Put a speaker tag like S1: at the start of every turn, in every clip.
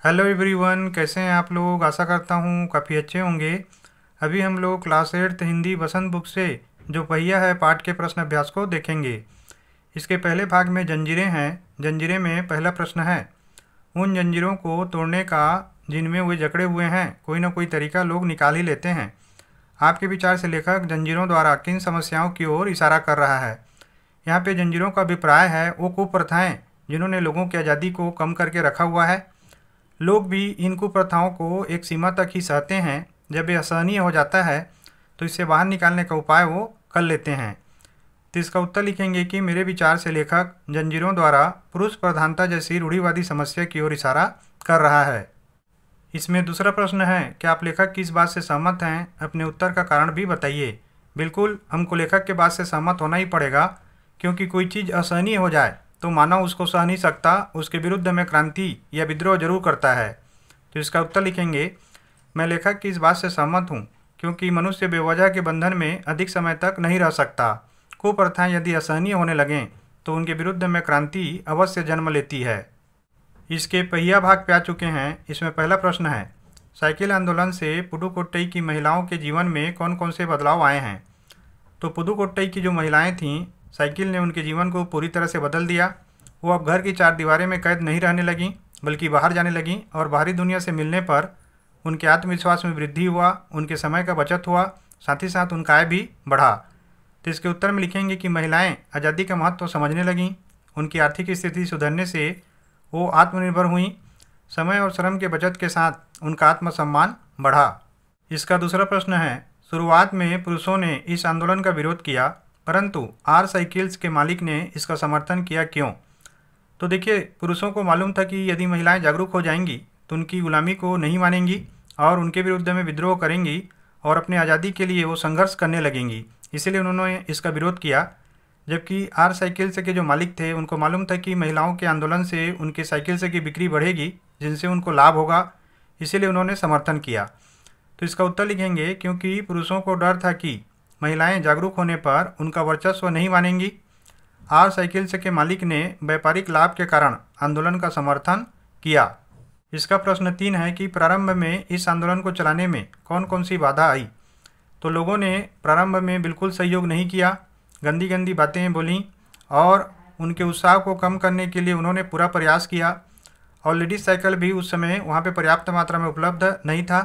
S1: Hello everyone, कैसे हैं आप लोग। आशा करता हूँ काफ़ी अच्छे होंगे। अभी हम लोग क्लास 8 हिंदी वसंत बुक से जो पहिया है पाठ के प्रश्न अभ्यास को देखेंगे। इसके पहले भाग में जंजीरें हैं। जंजीरें में पहला प्रश्न है, उन जंजीरों को तोड़ने का जिनमें वे जकड़े हुए हैं कोई ना कोई तरीका लोग निकाल ही लेते हैं। आपके विचार से लेखक जंजीरों द्वारा किन समस्याओं की ओर इशारा कर रहा है। यहाँ पे जंजीरों का अभिप्राय है वो कुप्रथाएं जिन्होंने लोगों की आज़ादी को कम करके रखा हुआ है। लोग भी इन कुप्रथाओं को एक सीमा तक ही सहते हैं। जब ये असहनीय हो जाता है तो इससे बाहर निकालने का उपाय वो कर लेते हैं। तो इसका उत्तर लिखेंगे कि मेरे विचार से लेखक जंजीरों द्वारा पुरुष प्रधानता जैसी रूढ़िवादी समस्या की ओर इशारा कर रहा है। इसमें दूसरा प्रश्न है, क्या आप लेखक की इस बात से सहमत हैं? अपने उत्तर का कारण भी बताइए। बिल्कुल, हमको लेखक के बात से सहमत होना ही पड़ेगा, क्योंकि कोई चीज़ असहनीय हो जाए तो मानव उसको सह नहीं सकता, उसके विरुद्ध में क्रांति या विद्रोह जरूर करता है। तो इसका उत्तर लिखेंगे, मैं लेखक की इस बात से सहमत हूँ, क्योंकि मनुष्य बेवजह के बंधन में अधिक समय तक नहीं रह सकता। कुप्रथाएं यदि असहनीय होने लगें तो उनके विरुद्ध में क्रांति अवश्य जन्म लेती है। इसके पहिया भाग पे आ चुके हैं। इसमें पहला प्रश्न है, साइकिल आंदोलन से पुडुकोट्टई की महिलाओं के जीवन में कौन कौन से बदलाव आए हैं। तो पुदुकोट्टई की जो महिलाएं थीं, साइकिल ने उनके जीवन को पूरी तरह से बदल दिया। वो अब घर की चार दीवारें में कैद नहीं रहने लगीं, बल्कि बाहर जाने लगीं, और बाहरी दुनिया से मिलने पर उनके आत्मविश्वास में वृद्धि हुआ, उनके समय का बचत हुआ, साथ ही साथ उनका आय भी बढ़ा। तो इसके उत्तर में लिखेंगे कि महिलाएं आज़ादी का महत्व समझने लगीं। उनकी आर्थिक स्थिति सुधरने से वो आत्मनिर्भर हुईं। समय और श्रम के बचत के साथ उनका आत्मसम्मान बढ़ा। इसका दूसरा प्रश्न है, शुरुआत में पुरुषों ने इस आंदोलन का विरोध किया, परंतु आर साइकिल्स के मालिक ने इसका समर्थन किया, क्यों? तो देखिए, पुरुषों को मालूम था कि यदि महिलाएं जागरूक हो जाएंगी तो उनकी गुलामी को नहीं मानेंगी और उनके विरुद्ध में विद्रोह करेंगी और अपनी आज़ादी के लिए वो संघर्ष करने लगेंगी। इसीलिए उन्होंने इसका विरोध किया। जबकि आर साइकिल से के जो मालिक थे उनको मालूम था कि महिलाओं के आंदोलन से उनके साइकिल से की बिक्री बढ़ेगी, जिनसे उनको लाभ होगा, इसीलिए उन्होंने समर्थन किया। तो इसका उत्तर लिखेंगे, क्योंकि पुरुषों को डर था कि महिलाएं जागरूक होने पर उनका वर्चस्व नहीं मानेंगी। आर साइकिल से के मालिक ने व्यापारिक लाभ के कारण आंदोलन का समर्थन किया। इसका प्रश्न 3 है कि प्रारंभ में इस आंदोलन को चलाने में कौन कौन सी बाधा आई। तो लोगों ने प्रारंभ में बिल्कुल सहयोग नहीं किया, गंदी गंदी बातें बोलीं और उनके उत्साह को कम करने के लिए उन्होंने पूरा प्रयास किया। और लेडीज साइकिल भी उस समय वहाँ पे पर्याप्त मात्रा में उपलब्ध नहीं था।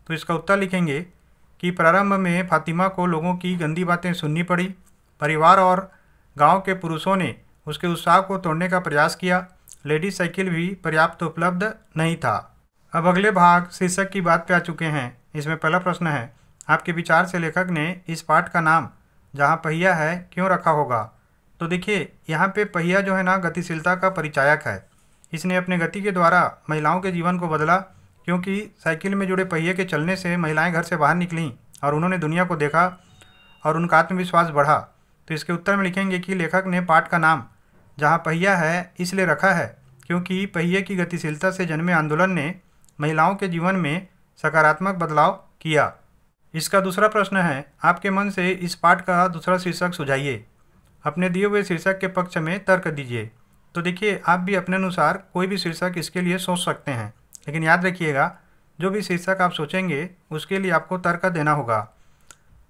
S1: तो इसका उत्तर लिखेंगे कि प्रारंभ में फातिमा को लोगों की गंदी बातें सुननी पड़ी। परिवार और गांव के पुरुषों ने उसके उत्साह को तोड़ने का प्रयास किया। लेडीज साइकिल भी पर्याप्त उपलब्ध नहीं था। अब अगले भाग शीर्षक की बात पे आ चुके हैं। इसमें पहला प्रश्न है, आपके विचार से लेखक ने इस पाठ का नाम जहाँ पहिया है क्यों रखा होगा। तो देखिए, यहाँ पे पहिया जो है ना, गतिशीलता का परिचायक है। इसने अपने गति के द्वारा महिलाओं के जीवन को बदला, क्योंकि साइकिल में जुड़े पहिए के चलने से महिलाएं घर से बाहर निकलीं और उन्होंने दुनिया को देखा और उनका आत्मविश्वास बढ़ा। तो इसके उत्तर में लिखेंगे कि लेखक ने पाठ का नाम जहाँ पहिया है इसलिए रखा है, क्योंकि पहिए की गतिशीलता से जन्मे आंदोलन ने महिलाओं के जीवन में सकारात्मक बदलाव किया। इसका दूसरा प्रश्न है, आपके मन से इस पाठ का दूसरा शीर्षक सुझाइए। अपने दिए हुए शीर्षक के पक्ष में तर्क दीजिए। तो देखिए, आप भी अपने अनुसार कोई भी शीर्षक इसके लिए सोच सकते हैं, लेकिन याद रखिएगा, जो भी शीर्षक आप सोचेंगे उसके लिए आपको तर्क देना होगा।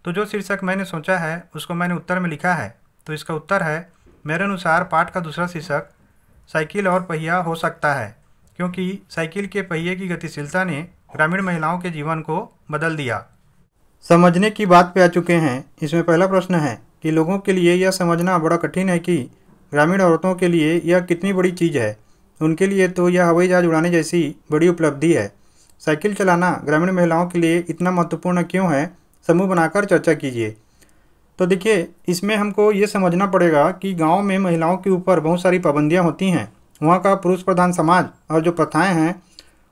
S1: तो जो शीर्षक मैंने सोचा है उसको मैंने उत्तर में लिखा है। तो इसका उत्तर है, मेरे अनुसार पाठ का दूसरा शीर्षक साइकिल और पहिया हो सकता है, क्योंकि साइकिल के पहिए की गतिशीलता ने ग्रामीण महिलाओं के जीवन को बदल दिया। समझने की बात पे आ चुके हैं। इसमें पहला प्रश्न है कि लोगों के लिए यह समझना बड़ा कठिन है कि ग्रामीण औरतों के लिए यह कितनी बड़ी चीज़ है। उनके लिए तो यह हवाई जहाज उड़ाने जैसी बड़ी उपलब्धि है। साइकिल चलाना ग्रामीण महिलाओं के लिए इतना महत्वपूर्ण क्यों है, समूह बनाकर चर्चा कीजिए। तो देखिए, इसमें हमको ये समझना पड़ेगा कि गांव में महिलाओं के ऊपर बहुत सारी पाबंदियां होती हैं। वहाँ का पुरुष प्रधान समाज और जो प्रथाएं हैं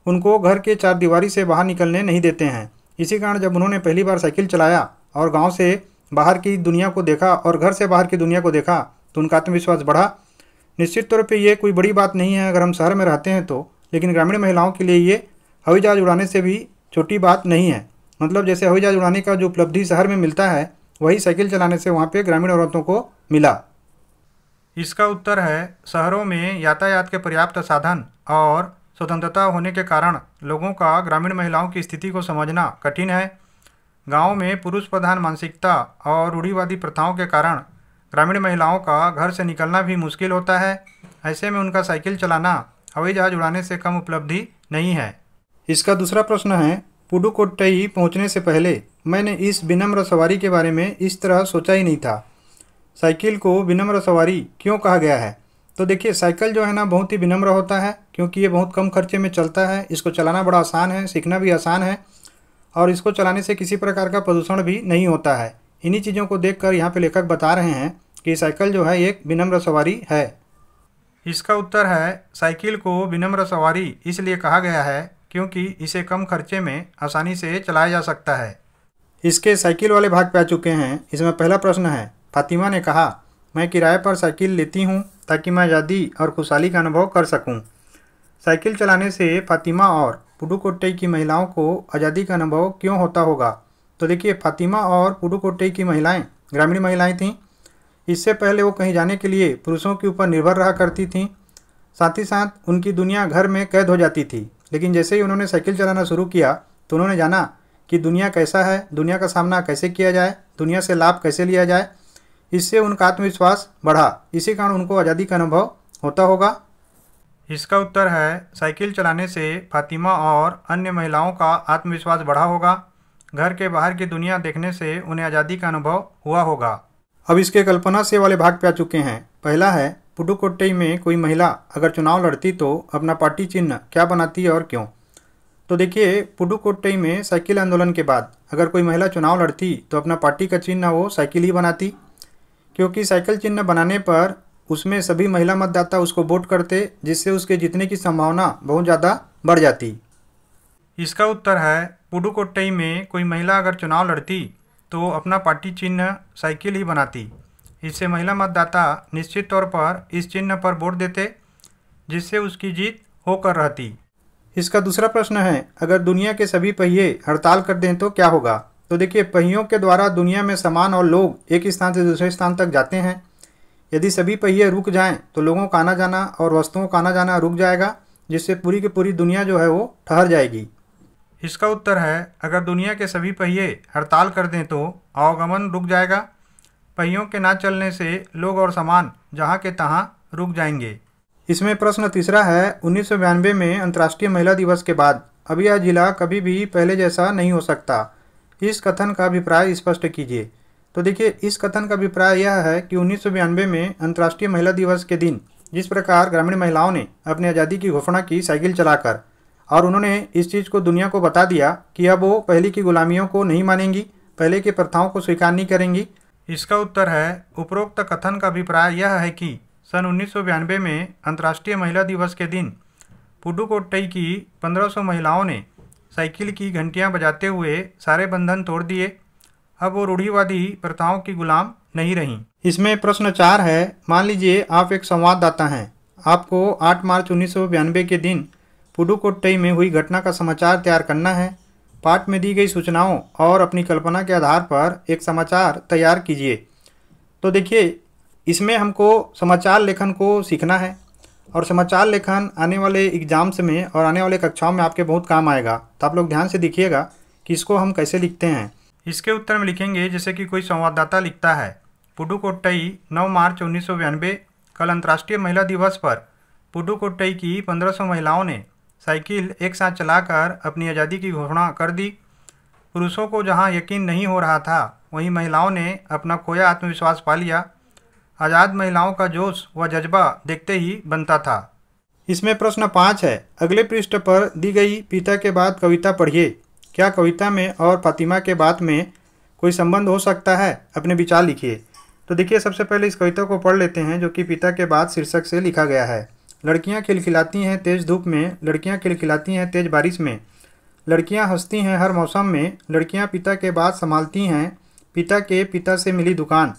S1: उनको घर के चार दीवारी से बाहर निकलने नहीं देते हैं। इसी कारण जब उन्होंने पहली बार साइकिल चलाया और गाँव से बाहर की दुनिया को देखा और घर से बाहर की दुनिया को देखा तो उनका आत्मविश्वास बढ़ा। निश्चित तौर पे ये कोई बड़ी बात नहीं है अगर हम शहर में रहते हैं तो, लेकिन ग्रामीण महिलाओं के लिए ये हवाई जहाज उड़ाने से भी छोटी बात नहीं है। मतलब जैसे हवाई जहाज उड़ाने का जो उपलब्धि शहर में मिलता है, वही साइकिल चलाने से वहाँ पे ग्रामीण औरतों को मिला। इसका उत्तर है, शहरों में यातायात के पर्याप्त साधन और स्वतंत्रता होने के कारण लोगों का ग्रामीण महिलाओं की स्थिति को समझना कठिन है। गांव में पुरुष प्रधान मानसिकता और रूढ़िवादी प्रथाओं के कारण ग्रामीण महिलाओं का घर से निकलना भी मुश्किल होता है। ऐसे में उनका साइकिल चलाना हवाई जहाज उड़ाने से कम उपलब्धि नहीं है। इसका दूसरा प्रश्न है, पुडुकोट्टई पहुंचने से पहले मैंने इस विनम्र सवारी के बारे में इस तरह सोचा ही नहीं था। साइकिल को विनम्र सवारी क्यों कहा गया है? तो देखिए, साइकिल जो है ना बहुत ही विनम्र होता है, क्योंकि ये बहुत कम खर्चे में चलता है। इसको चलाना बड़ा आसान है, सीखना भी आसान है, और इसको चलाने से किसी प्रकार का प्रदूषण भी नहीं होता है। इन्हीं चीज़ों को देखकर यहाँ पे लेखक बता रहे हैं कि साइकिल जो है एक विनम्र सवारी है। इसका उत्तर है, साइकिल को विनम्र सवारी इसलिए कहा गया है क्योंकि इसे कम खर्चे में आसानी से चलाया जा सकता है। इसके साइकिल वाले भाग पे आ चुके हैं। इसमें पहला प्रश्न है, फातिमा ने कहा, मैं किराए पर साइकिल लेती हूँ ताकि मैं आज़ादी और खुशहाली का अनुभव कर सकूँ। साइकिल चलाने से फातिमा और पुडुकोट्टई की महिलाओं को आज़ादी का अनुभव क्यों होता होगा? तो देखिए, फातिमा और पुडुकोट्टई की महिलाएं ग्रामीण महिलाएं थीं। इससे पहले वो कहीं जाने के लिए पुरुषों के ऊपर निर्भर रहा करती थीं। साथ ही साथ उनकी दुनिया घर में कैद हो जाती थी। लेकिन जैसे ही उन्होंने साइकिल चलाना शुरू किया तो उन्होंने जाना कि दुनिया कैसा है, दुनिया का सामना कैसे किया जाए, दुनिया से लाभ कैसे लिया जाए। इससे उनका आत्मविश्वास बढ़ा। इसी कारण उनको आज़ादी का अनुभव होता होगा। इसका उत्तर है, साइकिल चलाने से फातिमा और अन्य महिलाओं का आत्मविश्वास बढ़ा होगा। घर के बाहर की दुनिया देखने से उन्हें आज़ादी का अनुभव हुआ होगा। अब इसके कल्पना से वाले भाग पे आ चुके हैं। पहला है, पुडुकोट्टई में कोई महिला अगर चुनाव लड़ती तो अपना पार्टी चिन्ह क्या बनाती और क्यों? तो देखिए, पुडुकोट्टई में साइकिल आंदोलन के बाद अगर कोई महिला चुनाव लड़ती तो अपना पार्टी का चिन्ह वो साइकिल ही बनाती, क्योंकि साइकिल चिन्ह बनाने पर उसमें सभी महिला मतदाता उसको वोट करते, जिससे उसके जीतने की संभावना बहुत ज़्यादा बढ़ जाती। इसका उत्तर है, पुडुकोट्टई में कोई महिला अगर चुनाव लड़ती तो अपना पार्टी चिन्ह साइकिल ही बनाती। इससे महिला मतदाता निश्चित तौर पर इस चिन्ह पर वोट देते, जिससे उसकी जीत होकर रहती। इसका दूसरा प्रश्न है, अगर दुनिया के सभी पहिए हड़ताल कर दें तो क्या होगा? तो देखिए, पहियों के द्वारा दुनिया में सामान और लोग एक स्थान से दूसरे स्थान तक जाते हैं। यदि सभी पहिए रुक जाएं तो लोगों का आना जाना और वस्तुओं का आना जाना रुक जाएगा, जिससे पूरी की पूरी दुनिया जो है वो ठहर जाएगी। इसका उत्तर है, अगर दुनिया के सभी पहिए हड़ताल कर दें तो आवागमन रुक जाएगा। पहियों के ना चलने से लोग और सामान जहाँ के तहाँ रुक जाएंगे। इसमें प्रश्न तीसरा है, 1992 में अंतर्राष्ट्रीय महिला दिवस के बाद अब यह जिला कभी भी पहले जैसा नहीं हो सकता। इस कथन का अभिप्राय स्पष्ट कीजिए। तो देखिए, इस कथन का अभिप्राय यह है कि 1992 में अंतर्राष्ट्रीय महिला दिवस के दिन जिस प्रकार ग्रामीण महिलाओं ने अपनी आज़ादी की घोषणा की साइकिल चलाकर, और उन्होंने इस चीज़ को दुनिया को बता दिया कि अब वो पहले की गुलामियों को नहीं मानेंगी, पहले की प्रथाओं को स्वीकार नहीं करेंगी। इसका उत्तर है, उपरोक्त कथन का अभिप्राय यह है कि सन 1992 में अंतर्राष्ट्रीय महिला दिवस के दिन पुडुकोट्टई की 1500 महिलाओं ने साइकिल की घंटियां बजाते हुए सारे बंधन तोड़ दिए। अब वो रूढ़िवादी प्रथाओं की गुलाम नहीं रहीं। इसमें प्रश्न 4 है, मान लीजिए आप एक संवाददाता हैं। आपको 8 मार्च 1992 के दिन पुडुकोट्टई में हुई घटना का समाचार तैयार करना है। पाठ में दी गई सूचनाओं और अपनी कल्पना के आधार पर एक समाचार तैयार कीजिए। तो देखिए, इसमें हमको समाचार लेखन को सीखना है, और समाचार लेखन आने वाले एग्जाम्स में और आने वाले कक्षाओं में आपके बहुत काम आएगा। तो आप लोग ध्यान से देखिएगा कि इसको हम कैसे लिखते हैं। इसके उत्तर में लिखेंगे जैसे कि कोई संवाददाता लिखता है, पुडुकोट्टई 9 मार्च 1992, कल अंतर्राष्ट्रीय महिला दिवस पर पुडुकोट्टई की 1500 महिलाओं ने साइकिल एक साथ चलाकर अपनी आज़ादी की घोषणा कर दी। पुरुषों को जहां यकीन नहीं हो रहा था, वहीं महिलाओं ने अपना खोया आत्मविश्वास पा लिया। आज़ाद महिलाओं का जोश व जज्बा देखते ही बनता था। इसमें प्रश्न 5 है, अगले पृष्ठ पर दी गई पिता के बाद कविता पढ़िए। क्या कविता में और फातिमा के बात में कोई संबंध हो सकता है? अपने विचार लिखिए। तो देखिए, सबसे पहले इस कविता को पढ़ लेते हैं, जो कि पिता के बाद शीर्षक से लिखा गया है। लड़कियां खिलखिलाती हैं तेज़ धूप में, लड़कियां खिलखिलाती हैं तेज़ बारिश में, लड़कियां हंसती हैं हर मौसम में, लड़कियां पिता के बाद संभालती हैं पिता के पिता से मिली दुकान,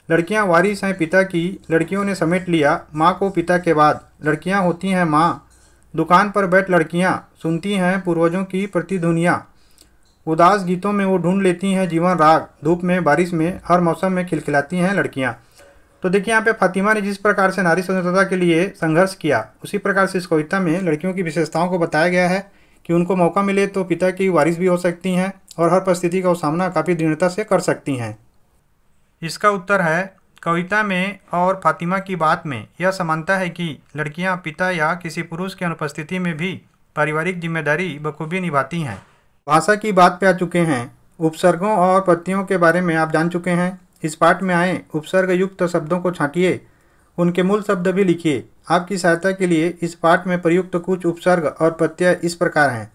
S1: लड़कियां वारिस हैं पिता की, लड़कियों ने समेट लिया माँ को पिता के बाद, लड़कियां होती हैं माँ, दुकान पर बैठ लड़कियां सुनती हैं पूर्वजों की प्रतिध्वनियाँ, उदास गीतों में वो ढूंढ लेती हैं जीवन राग, धूप में बारिश में हर मौसम में खिलखिलाती हैं लड़कियाँ। तो देखिए यहाँ पे फातिमा ने जिस प्रकार से नारी स्वतंत्रता के लिए संघर्ष किया, उसी प्रकार से इस कविता में लड़कियों की विशेषताओं को बताया गया है कि उनको मौका मिले तो पिता की वारिस भी हो सकती हैं और हर परिस्थिति का वो सामना काफ़ी दृढ़ता से कर सकती हैं। इसका उत्तर है कविता में और फातिमा की बात में यह समानता है कि लड़कियां पिता या किसी पुरुष की अनुपस्थिति में भी पारिवारिक जिम्मेदारी बखूबी निभाती हैं। भाषा की बात पे आ चुके हैं। उपसर्गों और प्रत्ययों के बारे में आप जान चुके हैं। इस पाठ में आए उपसर्ग युक्त शब्दों को छांटिए, उनके मूल शब्द भी लिखिए। आपकी सहायता के लिए इस पाठ में प्रयुक्त कुछ उपसर्ग और प्रत्यय इस प्रकार हैं।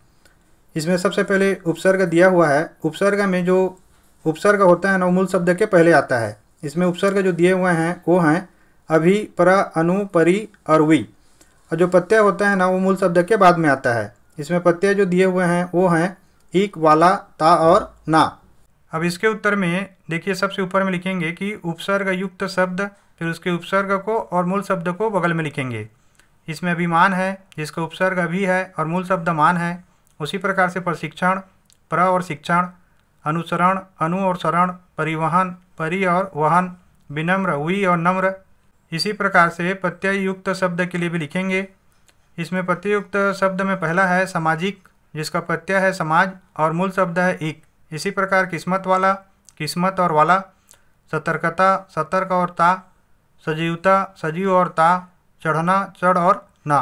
S1: इसमें सबसे पहले उपसर्ग दिया हुआ है। उपसर्ग में जो उपसर्ग होता है ना, वो मूल शब्द के पहले आता है। इसमें उपसर्ग जो दिए हुए हैं वो हैं अभि, परा, अनु, परि और वी। और जो प्रत्यय होता है ना, वो मूल शब्द के बाद में आता है। इसमें प्रत्यय जो दिए हुए हैं वो हैं इक, वाला, ता और ना। अब इसके उत्तर में देखिए सबसे ऊपर में लिखेंगे कि उपसर्ग युक्त शब्द, फिर उसके उपसर्ग को और मूल शब्द को बगल में लिखेंगे। इसमें अभिमान है, जिसका उपसर्ग अभी है और मूल शब्द मान है। उसी प्रकार से प्रशिक्षण, प्र और शिक्षण, अनुसरण, अनु और शरण, परिवहन, परि और वहन, विनम्र, वी और नम्र। इसी प्रकार से प्रत्यय युक्त शब्द के लिए भी लिखेंगे। इसमें प्रत्यय युक्त शब्द में पहला है सामाजिक, जिसका प्रत्यय है समाज और मूल शब्द है इक। इसी प्रकार किस्मत वाला, किस्मत और वाला, सतर्कता, सतर्क और ता, सजीवता, सजीव और ता, चढ़ना, चढ़ और ना।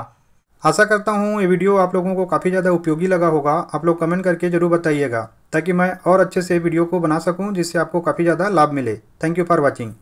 S1: आशा करता हूँ ये वीडियो आप लोगों को काफ़ी ज़्यादा उपयोगी लगा होगा। आप लोग कमेंट करके ज़रूर बताइएगा ताकि मैं और अच्छे से वीडियो को बना सकूँ जिससे आपको काफ़ी ज़्यादा लाभ मिले। Thank you for watching.